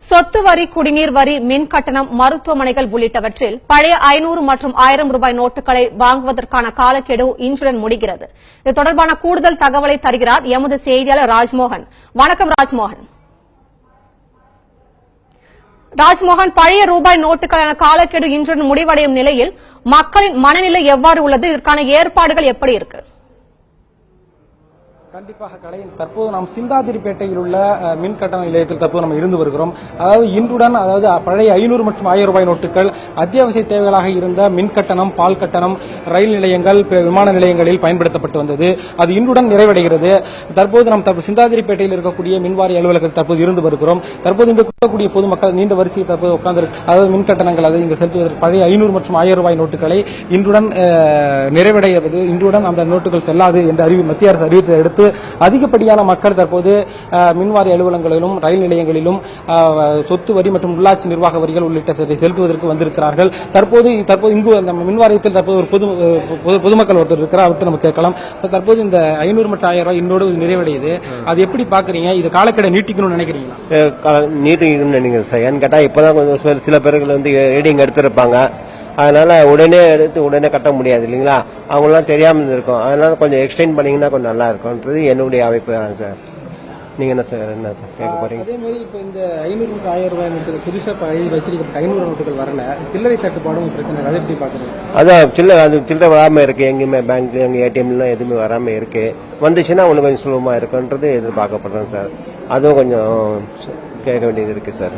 சொத்து வரி, குடிநீர் வரி, மின் கட்டணம், மருத்துவமனைகள் உள்ளிட்டவற்றில் பழைய 500 மற்றும் 1000 ரூபாய் நோட்டுகளை வாங்குவதற்கான காலக்கெடு இன்றுடன் முடிகிறது. இது தொடர்பான கூடுதல் தகவலை தருகிறார் எமது செய்தியாளர் ராஜ்மோகன். வணக்கம் ராஜ்மோகன். பழைய ரூபாய் நோட்டுகளுக்கான காலக்கெடு இன்றுடன் முடிவடையும் நிலையில் மக்களின் மனநிலை எவ்வாறு உள்ளது? இதற்கான ஏற்பாடுகள் எப்படி இருக்கு? கண்டிப்பாக கலை. தற்போது நாம் சிந்தாதிரிப்பேட்டையில் உள்ள மின் கட்டண நிலையத்தில் தற்போது நம்ம இருந்து வருகிறோம். அதாவது இன்றுடன் பழைய 500 மற்றும் 1000 ரூபாய் நோட்டுகள் அத்தியாவசிய தேவைகளாக இருந்த மின் கட்டணம், பால் கட்டணம், ரயில் நிலையங்கள், விமான நிலையங்களில் பயன்படுத்தப்பட்டு வந்தது. அது இன்றுடன் நிறைவடைகிறது. தற்போது நாம் சிந்தாதிரிப்பேட்டையில் இருக்கக்கூடிய மின்வாரிய அலுவலகத்தில் தற்போது இருந்து வருகிறோம். தற்போது இங்கு கூடக்கூடிய பொதுமக்கள் நீண்ட வரிசையில் தற்போது உட்கார்ந்து, அதாவது மின் கட்டணங்கள் அதை இங்கு செலுத்துவதற்கு பழைய 500 மற்றும் 1000 ரூபாய் நோட்டுகளை இன்றுடன் நிறைவடைகிறது. இன்றுடன் அந்த நோட்டுகள் செல்லாது என்று மத்திய அரசு அறிவித்ததை அடுத்து அதிகப்படியான மக்கள் தற்போது மின்வாரிய அலுவலகங்களிலும், ரயில் நிலையங்களிலும் சொத்து வரி மற்றும் உள்ளாட்சி நிர்வாக வரிகள் உள்ளிட்ட செலுத்துவதற்கு வந்திருக்கிறார்கள். தற்போது இங்கு மின்வாரியத்தில் தற்போது ஒரு பொதுமக்கள் ஒருத்தர் இருக்கிறார். அவர்கிட்ட நம்ம கேட்கலாம். தற்போது இந்த 500 மற்றும் 1000 ரூபாய் இன்னோடு நிறைவடையுது. அது எப்படி பாக்குறீங்க? இது காலக்கெடு நீட்டிக்கணும்னு நினைக்கிறீங்களா? நீட்டிக்கணும்னு நினைக்கிறேன் சார். ஏன்னு கேட்டா இப்பதான் கொஞ்சம் சில பேர்கள் ரீடிங் எடுத்திருப்பாங்க. அதனால உடனே எடுத்து உடனே கட்ட முடியாது இல்லைங்களா? அவங்களாம் தெரியாம இருந்திருக்கும். அதனால கொஞ்சம் எக்ஸ்டெண்ட் பண்ணீங்கன்னா கொஞ்சம் நல்லா இருக்கும்ன்றது என்னுடைய அபிப்பிராயம் சார். நீங்க என்ன சார் கேட்க போறீங்க? அதே மாதிரி இப்ப இந்த 500 மற்றும் 1000 ரூபாய் நோட்டுகள் புதுசா வச்சிருக்கப்பட்ட 500 நோட்டுகள் வரல, சில்லறை தட்டுப்பாடும் பிரச்சனை. அதை எப்படி பாக்குறீங்க? அதான் சில்லறை வராம இருக்கு. எங்கேயுமே பேங்க், எங்க ஏடிஎம்லாம் எதுவுமே வராம இருக்கு. வந்துச்சுன்னா உங்களுக்கு கொஞ்சம் சுலபமா இருக்குன்றது எதிர்பார்க்கப்படுறேன் சார். அதுவும் கொஞ்சம் கேட்க வேண்டியது இருக்கு சார்.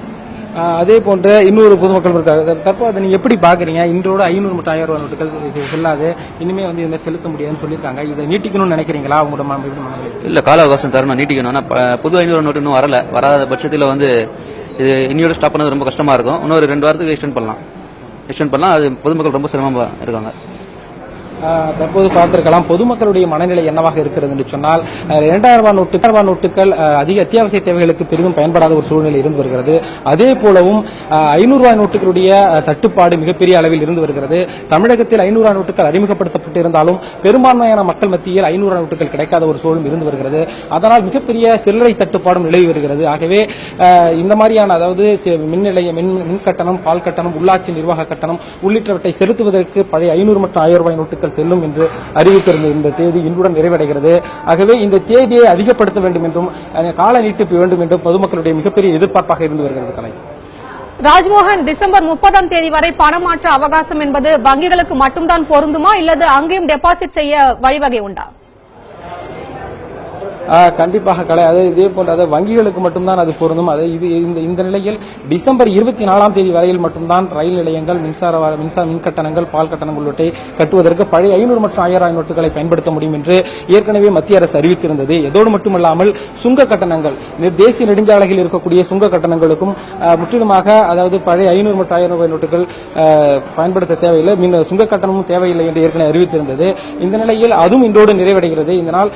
அதே போன்ற இன்னொரு பொதுமக்கள் இருக்காங்க. தற்போது அதை நீங்க எப்படி பாக்குறீங்க? இன்றோட 500 மற்றும் 1000 ரூபாய் நோட்டுகள் செல்லாது, இனிமே இது மாதிரி செலுத்த முடியாதுன்னு சொல்லியிருக்காங்க. இதை நீட்டிக்கணும்னு நினைக்கிறீங்களா? உங்களோட இல்ல, கால அவகாசம் தரணும், நீட்டிக்கணும். புது 500 நோட்டு இன்னும் வராத பட்சத்தில் இது இன்னையோட ஸ்டாப் பண்ணது ரொம்ப கஷ்டமா இருக்கும். இன்னொரு 2 வாரத்துக்கு எக்ஸ்டெண்ட் பண்ணலாம். அது பொதுமக்கள் ரொம்ப சிரமமா இருக்காங்க. தற்போது பார்த்திருக்கலாம் பொதுமக்களுடைய மனநிலை என்னவாக இருக்கிறது என்று சொன்னால், 2000 ரூபாய் நோட்டுகள் அதிக அத்தியாவசிய தேவைகளுக்கு பெரிதும் பயன்படாத ஒரு சூழ்நிலை இருந்து வருகிறது. அதே போலவும் 500 ரூபாய் நோட்டுகளுடைய தட்டுப்பாடு மிகப்பெரிய அளவில் இருந்து வருகிறது. தமிழகத்தில் 500 ரூபாய் நோட்டுகள் அறிமுகப்படுத்தப்பட்டிருந்தாலும் பெரும்பான்மையான மக்கள் மத்தியில் 500 ரூபாய் நோட்டுகள் கிடைக்காத ஒரு சூழலும் இருந்து வருகிறது. அதனால் மிகப்பெரிய சில்லறை தட்டுப்பாடும் நிலவி வருகிறது. ஆகவே இந்த மாதிரியான, அதாவது மின் கட்டணம், பால் கட்டணம், உள்ளாட்சி நிர்வாக கட்டணம் உள்ளிட்டவற்றை செலுத்துவதற்கு பழைய 500 மற்றும் 1000 ரூபாய் நோட்டுகள் செல்லும் என்று அறிவித்திருந்த இந்த தேதி இன்றுடன் நிறைவடைகிறது. ஆகவே இந்த தேதியை அதிகப்படுத்த வேண்டும் என்றும் கால நீட்டிப்பு வேண்டும் என்றும் பொதுமக்களுடைய மிகப்பெரிய எதிர்பார்ப்பாக இருந்து வருகிறது. கலை. ராஜ்மோகன், டிசம்பர் 30ஆம் தேதி வரை பணமாற்ற அவகாசம் என்பது வங்கிகளுக்கு மட்டும்தான் பொருந்துமா, இல்லது அங்கேயும் டெபாசிட் செய்ய வழிவகை உண்டா? கண்டிப்பாக கலை. இதே போன்ற வங்கிகளுக்கு மட்டும்தான் அது பொருந்தும். இந்த நிலையில் டிசம்பர் 24ஆம் தேதி வரையில் மட்டும்தான் ரயில் நிலையங்கள், மின் கட்டணங்கள், பால் கட்டணம் உள்ளிட்டை கட்டுவதற்கு பழைய 500 மற்றும் 1000 ரூபாய் நோட்டுகளை பயன்படுத்த முடியும் என்று ஏற்கனவே மத்திய அரசு அறிவித்திருந்தது. இதோடு மட்டுமல்லாமல் சுங்க கட்டணங்கள், தேசிய நெடுஞ்சாலைகளில் இருக்கக்கூடிய சுங்க கட்டணங்களுக்கும் முற்றிலுமாக, அதாவது பழைய 500 மற்றும் 1000 ரூபாய் நோட்டுகள் பயன்படுத்த தேவையில்லை, சுங்க கட்டணமும் தேவையில்லை என்று ஏற்கனவே அறிவித்திருந்தது. இந்த நிலையில் அதுவும் இன்றோடு நிறைவடைகிறது. இதனால்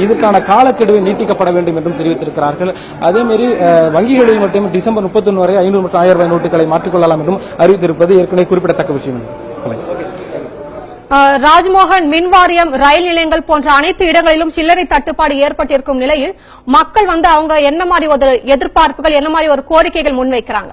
இதற்கான காலக்கெடு நீட்டிக்கப்பட வேண்டும் என்றும் தெரிவித்திருக்கிறார்கள். அதேமாதிரி வங்கிகளில் மட்டும் டிசம்பர் 31 வரை 500 மற்றும் 1000 ரூபாய் நோட்டுகளை மாற்றிக்கொள்ளலாம் என்றும் அறிவித்திருப்பது ஏற்கனவே குறிப்பிடத்தக்க விஷயம். ராஜ்மோகன், மின்வாரியம், ரயில் நிலையங்கள் போன்ற அனைத்து இடங்களிலும் சில்லறை தட்டுப்பாடு ஏற்பட்டிருக்கும் நிலையில் மக்கள் அவங்க என்ன மாதிரி ஒரு எதிர்பார்ப்புகள், என்ன மாதிரி ஒரு கோரிக்கைகள் முன்வைக்கிறாங்க?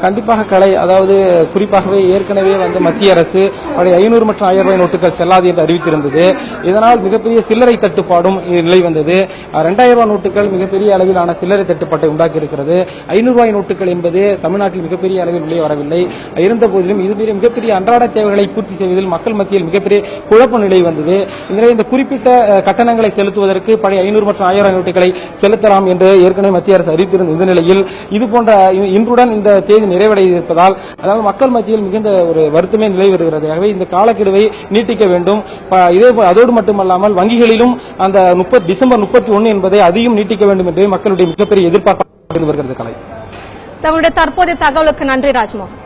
கண்டிப்பாக கலை. அதாவது குறிப்பாகவே ஏற்கனவே மத்திய அரசு பழைய 500 மற்றும் 1000 ரூபாய் நோட்டுகள் செல்லாது என்று அறிவித்திருந்தது. இதனால் மிகப்பெரிய சில்லறை தட்டுப்பாடும் நிலை வந்தது. 2000 ரூபாய் நோட்டுகள் மிகப்பெரிய அளவிலான சில்லறை தட்டுப்பாட்டை உண்டாக்கி இருக்கிறது. 500 ரூபாய் நோட்டுகள் என்பது தமிழ்நாட்டில் மிகப்பெரிய அளவில் வெளியே வரவில்லை. இருந்த போதிலும் இது மிகப்பெரிய அன்றாட தேவைகளை பூர்த்தி செய்வதில் மக்கள் மத்தியில் மிகப்பெரிய குழப்ப நிலை வந்தது. இந்த குறிப்பிட்ட கட்டணங்களை செலுத்துவதற்கு பழைய 500 மற்றும் 1000 ரூபாய் நோட்டுகளை செலுத்தலாம் என்று ஏற்கனவே மத்திய அரசு அறிவித்திருந்த இந்த நிலையில் இதுபோன்ற இன்றுடன் இந்த தேதி நிறைவடைய இருப்பதால், அதாவது மக்கள் மத்தியில் மிகுந்த ஒரு வருத்தமே நிலவி வருகிறது. ஆகவே இந்த காலக்கெடுவை நீட்டிக்க வேண்டும். அதோடு மட்டுமல்லாமல் வங்கிகளிலும் அந்த டிசம்பர் 31 என்பதை அதையும் நீட்டிக்க வேண்டும் என்று மக்களுடைய மிகப்பெரிய எதிர்பார்ப்பாக இருந்து வருகிறது. கலை. தங்களுடைய தற்போதைய தகவலுக்கு நன்றி ராஜ்மோகன்.